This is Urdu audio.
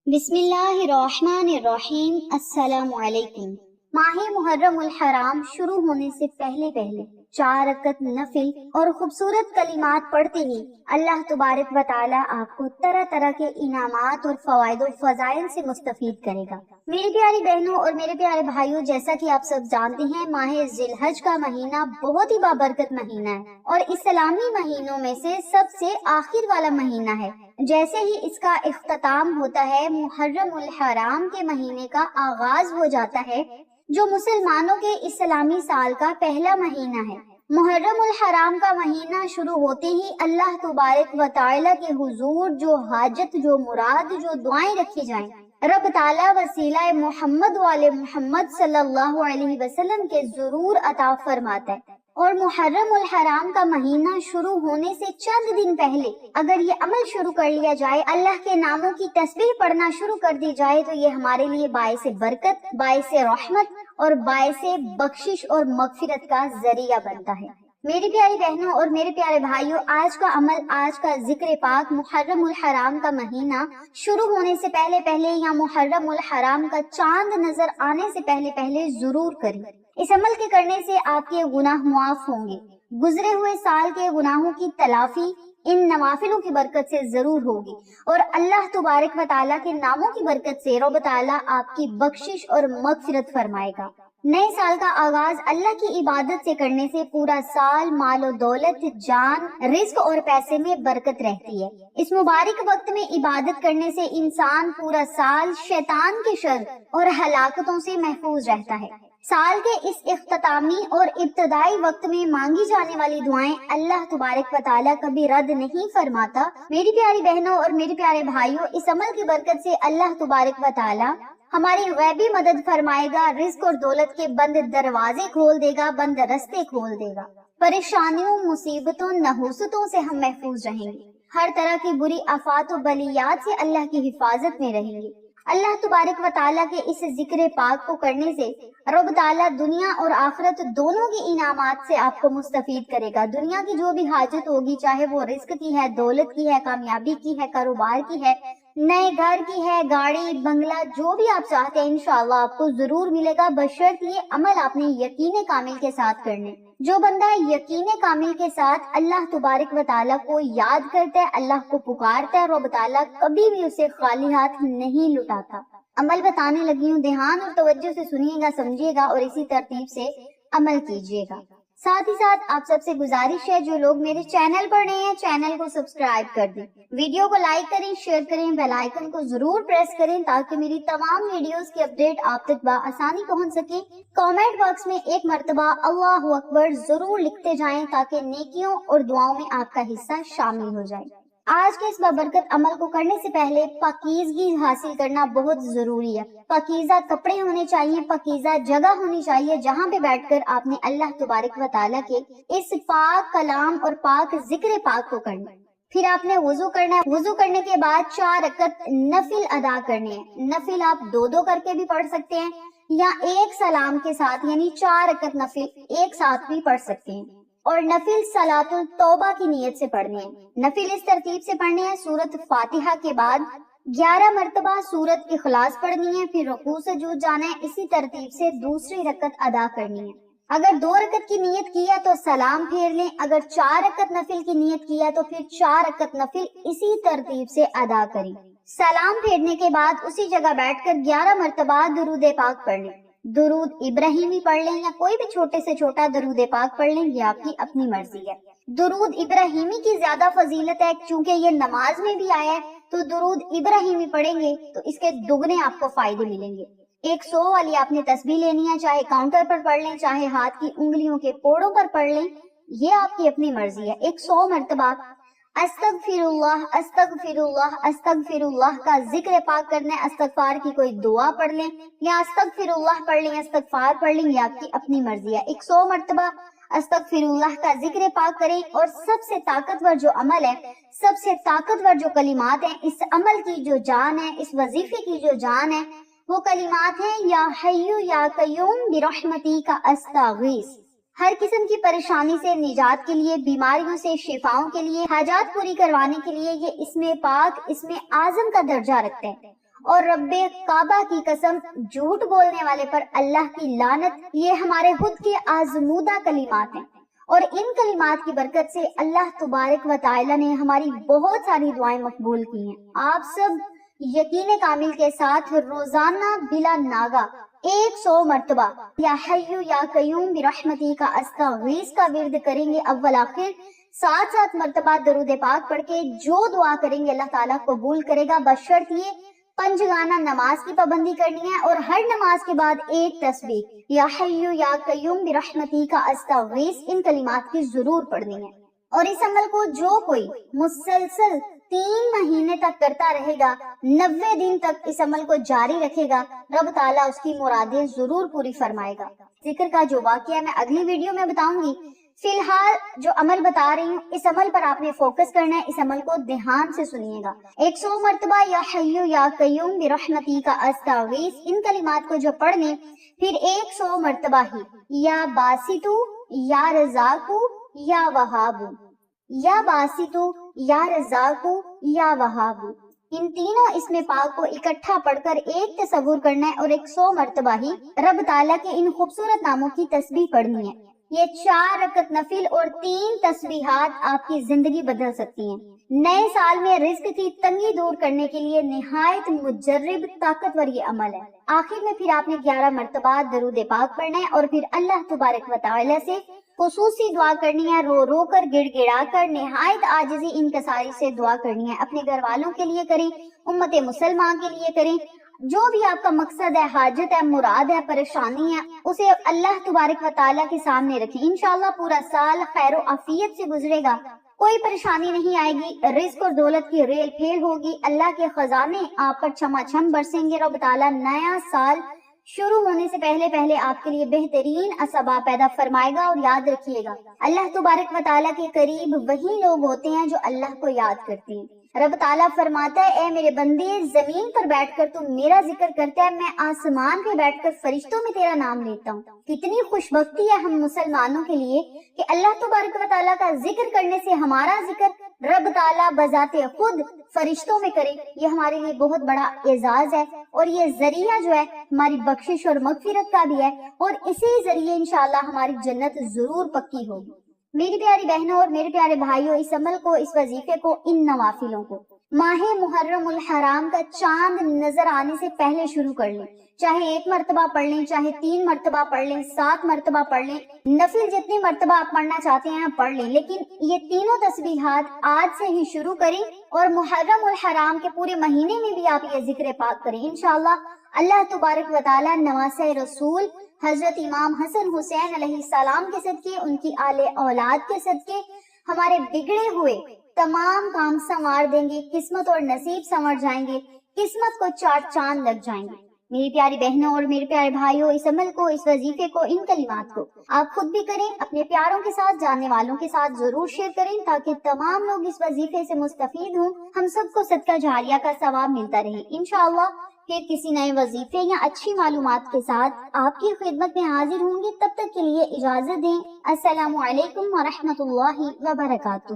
بسم اللہ الرحمن الرحیم۔ السلام علیکم۔ ماہ محرم الحرام شروع ہونے سے پہلے 4 رکعت نفل اور خوبصورت کلمات پڑھتے ہی اللہ تبارک و تعالی آپ کو طرح طرح کے انعامات اور فوائد و فضائل سے مستفید کرے گا۔ میری پیاری بہنوں اور میرے پیارے بھائیوں، جیسا کہ آپ سب جانتے ہیں، ماہ ذی الحج کا مہینہ بہت ہی بابرکت مہینہ ہے اور اسلامی مہینوں میں سے سب سے آخر والا مہینہ ہے۔ جیسے ہی اس کا اختتام ہوتا ہے، محرم الحرام کے مہینے کا آغاز ہو جاتا ہے، جو مسلمانوں کے اسلامی سال کا پہلا مہینہ ہے۔ محرم الحرام کا مہینہ شروع ہوتے ہی اللہ تبارک و تعالی کے حضور جو حاجت، جو مراد، جو دعائیں رکھی جائیں، رب تعالی وسیلہ محمد والے محمد صلی اللہ علیہ وسلم کے ضرور عطا فرماتا ہے۔ اور محرم الحرام کا مہینہ شروع ہونے سے چند دن پہلے اگر یہ عمل شروع کر لیا جائے، اللہ کے ناموں کی تسبیح پڑھنا شروع کر دی جائے، تو یہ ہمارے لیے باعث برکت، باعث رحمت اور باعث بخشش اور مغفرت کا ذریعہ بنتا ہے۔ میری پیاری بہنوں اور میرے پیارے بھائیوں، آج کا عمل، آج کا ذکر پاک محرم الحرام کا مہینہ شروع ہونے سے پہلے یا محرم الحرام کا چاند نظر آنے سے پہلے ضرور کریں۔ اس عمل کے کرنے سے آپ کے گناہ معاف ہوں گے، گزرے ہوئے سال کے گناہوں کی تلافی ان نوافلوں کی برکت سے ضرور ہوگی، اور اللہ تبارک و تعالیٰ کے ناموں کی برکت سے رب تعالیٰ آپ کی بخشش اور مغفرت فرمائے گا۔ نئے سال کا آغاز اللہ کی عبادت سے کرنے سے پورا سال مال و دولت، جان، رزق اور پیسے میں برکت رہتی ہے۔ اس مبارک وقت میں عبادت کرنے سے انسان پورا سال شیطان کے شر اور ہلاکتوں سے محفوظ رہتا ہے۔ سال کے اس اختتامی اور ابتدائی وقت میں مانگی جانے والی دعائیں اللہ تبارک و تعالیٰ کبھی رد نہیں فرماتا۔ میری پیاری بہنوں اور میرے پیارے بھائیوں، اس عمل کی برکت سے اللہ تبارک و تعالیٰ ہماری غیبی مدد فرمائے گا، رزق اور دولت کے بند دروازے کھول دے گا، بند رستے کھول دے گا، پریشانیوں، مصیبتوں، نحوستوں سے ہم محفوظ رہیں گے، ہر طرح کی بری آفات و بلیات سے اللہ کی حفاظت میں رہیں گے۔ اللہ تبارک و تعالیٰ کے اس ذکر پاک کو کرنے سے رب تعالیٰ دنیا اور آخرت دونوں کی انعامات سے آپ کو مستفید کرے گا۔ دنیا کی جو بھی حاجت ہوگی، چاہے وہ رزق کی ہے، دولت کی ہے، کامیابی کی ہے، کاروبار کی ہے، نئے گھر کی ہے، گاڑی، بنگلہ، جو بھی آپ چاہتے ہیں انشاءاللہ آپ کو ضرور ملے گا، بشرط یہ عمل آپ نے یقین کامل کے ساتھ کرنے۔ جو بندہ یقین کامل کے ساتھ اللہ تبارک و تعالیٰ کو یاد کرتا ہے، اللہ کو پکارتا ہے، رب تعالیٰ کبھی بھی اسے خالی ہاتھ نہیں لٹاتا۔ عمل بتانے لگی ہوں، دھیان اور توجہ سے سنیے گا، سمجھیے گا اور اسی ترتیب سے عمل کیجیے گا۔ ساتھ ہی ساتھ آپ سب سے گزارش ہے، جو لوگ میرے چینل پر نئے ہیں، چینل کو سبسکرائب کر دیں، ویڈیو کو لائک کریں، شیئر کریں، بیل آئیکن کو ضرور پریس کریں تاکہ میری تمام ویڈیوز کی اپڈیٹ آپ تک بآسانی پہنچ سکے۔ کامنٹ باکس میں ایک مرتبہ اللہ اکبر ضرور لکھتے جائیں تاکہ نیکیوں اور دعاؤں میں آپ کا حصہ شامل ہو جائے۔ آج کے اس بابرکت عمل کو کرنے سے پہلے پاکیزگی حاصل کرنا بہت ضروری ہے۔ پاکیزہ کپڑے ہونے چاہیے، پاکیزہ جگہ ہونی چاہیے جہاں پہ بیٹھ کر آپ نے اللہ تبارک و تعالیٰ کے اس پاک کلام اور پاک ذکر پاک کو کرنا۔ پھر آپ نے وضو کرنا ہے، وضو کرنے کے بعد 4 رکعت نفل ادا کرنے ہیں۔ نفل آپ 2 کر کے بھی پڑھ سکتے ہیں یا ایک سلام کے ساتھ، یعنی 4 رکعت نفل ایک ساتھ بھی پڑھ سکتے ہیں، اور نفل صلاۃ التوبہ کی نیت سے پڑھنے ہیں۔ نفل اس ترتیب سے پڑھنے ہیں: سورۃ فاتحہ کے بعد 11 مرتبہ سورۃ اخلاص پڑھنی ہے، پھر رکوع سجود جانا ہے، اسی ترتیب سے دوسری رکعت ادا کرنی ہے۔ اگر 2 رکعت کی نیت کی ہے تو سلام پھیر لیں، اگر 4 رکعت نفل کی نیت کی ہے تو پھر 4 رکعت نفل اسی ترتیب سے ادا کریں۔ سلام پھیرنے کے بعد اسی جگہ بیٹھ کر 11 مرتبہ درود پاک پڑھ لیں۔ درود ابراہیمی پڑھ لیں یا کوئی بھی چھوٹے سے چھوٹا درود پاک پڑھ لیں، یہ آپ کی اپنی مرضی ہے۔ درود ابراہیمی کی زیادہ فضیلت ہے، چونکہ یہ نماز میں بھی آیا ہے، تو درود ابراہیمی پڑھیں گے تو اس کے دگنے آپ کو فائدے ملیں گے۔ 100 والی آپ نے تسبیح لینی ہے، چاہے کاؤنٹر پر پڑھ لیں، چاہے ہاتھ کی انگلیوں کے پوڑوں پر پڑھ لیں، یہ آپ کی اپنی مرضی ہے۔ 100 مرتبہ استغفر اللہ، استغفر اللہ، استغفر اللہ کا ذکر پاک کرنا ہے۔ استغفار کی کوئی دعا پڑھ لیں یا استغفر اللہ پڑھ لیں، استغفار پڑھ لیں، یہ آپ کی اپنی مرضی ہے۔ 100 مرتبہ استغفر اللہ کا ذکر پاک کریں، اور سب سے طاقتور جو عمل ہے، سب سے طاقتور جو کلمات ہیں، اس عمل کی جو جان ہے، اس وظیفے کی جو جان ہے، وہ کلمات ہیں: یا حی یا قیوم برحمتک استغیث۔ ہر قسم کی پریشانی سے نجات کے لیے، بیماریوں سے شفاؤں کے لیے، حاجات پوری کروانے کے لیے یہ اسم پاک اسم اعظم کا درجہ رکھتا ہے، اور رب کعبہ کی قسم، جھوٹ بولنے والے پر اللہ کی لعنت، یہ ہمارے خود کے آزمودہ کلمات ہیں، اور ان کلمات کی برکت سے اللہ تبارک و تعالی نے ہماری بہت ساری دعائیں مقبول کی ہیں۔ آپ سب یقین کامل کے ساتھ روزانہ بلا ناغہ 100 مرتبہ یا حیو یا قیوم برحمتی کا استغیث کا ورد کریں گے، اول آخر 7 مرتبہ درود پاک پڑھ کے جو دعا کریں گے اللہ تعالیٰ قبول کرے گا، بشرط یہ پنجگانہ نماز کی پابندی کرنی ہے، اور ہر نماز کے بعد ایک تسبیح یا حیو یا قیوم برحمتی کا استغیث ان کلمات کی ضرور پڑھنی ہے۔ اور اس عمل کو جو کوئی مسلسل 3 مہینے تک کرتا رہے گا، 90 دن تک اس عمل کو جاری رکھے گا، رب تعالیٰ اس کی مرادیں ضرور پوری فرمائے گا۔ ذکر کا جو واقعہ میں اگلی ویڈیو میں بتاؤں گی، فی الحال جو عمل بتا رہی ہوں اس عمل پر آپ نے فوکس کرنا ہے، اس عمل کو دھیان سے سنیے گا۔ 100 مرتبہ یا حیو یا قیوم برحمتی کا استغیث ان کلمات کو جو پڑھ لیں، پھر 100 مرتبہ ہی یا باسطو یا رزاقو یا وہابو، یا باسطو یا رزاقو یا وہابو، ان تینوں اسم پاک کو اکٹھا پڑھ کر ایک تصور کرنا ہے، اور 100 مرتبہ ہی رب تعالیٰ کے ان خوبصورت ناموں کی تسبیح پڑھنی ہے۔ یہ 4 رکعت نفل اور 3 تسبیحات آپ کی زندگی بدل سکتی ہیں۔ نئے سال میں رزق کی تنگی دور کرنے کے لیے نہایت مجرب طاقتور یہ عمل ہے۔ آخر میں پھر آپ نے 11 مرتبہ درود پاک پڑھنا ہے، اور پھر اللہ تبارک و تعالی سے خصوصی دعا کرنی ہے، رو رو کر گڑ گڑا کر نہایت عاجزی انکساری سے دعا کرنی ہے۔ اپنے گھر والوں کے لیے کریں، امت مسلمان کے لیے کریں، جو بھی آپ کا مقصد ہے، حاجت ہے، مراد ہے، پریشانی ہے، اسے اللہ تبارک و تعالیٰ کے سامنے رکھیں۔ انشاءاللہ پورا سال خیر و عافیت سے گزرے گا، کوئی پریشانی نہیں آئے گی، رزق اور دولت کی ریل پھیل ہوگی، اللہ کے خزانے آپ پر چھما چھم برسیں گے۔ رب تعالیٰ نیا سال شروع ہونے سے پہلے آپ کے لیے بہترین اسباب پیدا فرمائے گا، اور یاد رکھیے گا اللہ تبارک و تعالیٰ کے قریب وہی لوگ ہوتے ہیں جو اللہ کو یاد کرتے ہیں۔ رب تعالیٰ فرماتا ہے، اے میرے بندے، زمین پر بیٹھ کر تو میرا ذکر کرتا ہے، میں آسمان پہ بیٹھ کر فرشتوں میں تیرا نام لیتا ہوں۔ کتنی خوش بختی ہے ہم مسلمانوں کے لیے کہ اللہ تبارک و تعالیٰ کا ذکر کرنے سے ہمارا ذکر رب تعالیٰ بذات خود فرشتوں میں کرے، یہ ہمارے لیے بہت بڑا اعزاز ہے، اور یہ ذریعہ جو ہے ہماری بخشش اور مغفرت کا بھی ہے، اور اسی ذریعے انشاءاللہ ہماری جنت ضرور پکی ہوگی۔ میری پیاری بہنوں اور میرے پیارے بھائیوں، اس عمل کو، اس وظیفے کو، ان نوافلوں کو ماہ محرم الحرام کا چاند نظر آنے سے پہلے شروع کر لیں، چاہے 1 مرتبہ پڑھ لیں، چاہے 3 مرتبہ پڑھ لیں، 7 مرتبہ پڑھ لیں، نفل جتنی مرتبہ آپ پڑھنا چاہتے ہیں پڑھ لیں، لیکن یہ تینوں تسبیحات آج سے ہی شروع کریں، اور محرم الحرام کے پورے مہینے میں بھی آپ یہ ذکر پاک کریں۔ انشاءاللہ اللہ تبارک و تعالی نواسہ رسول حضرت امام حسن حسین علیہ السلام کے صدقے، ان کی آل اولاد کے صدقے ہمارے بگڑے ہوئے تمام کام سنوار دیں گے، قسمت اور نصیب سنور جائیں گے، قسمت کو 4 چاند لگ جائیں گے۔ میری پیاری بہنوں اور میرے پیارے بھائیوں، اس عمل کو، اس وظیفے کو، ان کلمات کو آپ خود بھی کریں، اپنے پیاروں کے ساتھ، جاننے والوں کے ساتھ ضرور شیئر کریں، تاکہ تمام لوگ اس وظیفے سے مستفید ہوں، ہم سب کو صدقہ جاریہ کا ثواب ملتا رہے۔ انشاءاللہ پھر کسی نئے وظیفے یا اچھی معلومات کے ساتھ آپ کی خدمت میں حاضر ہوں گی، تب تک کے لیے اجازت دیں۔ السلام علیکم ورحمۃ اللہ وبرکاتہ۔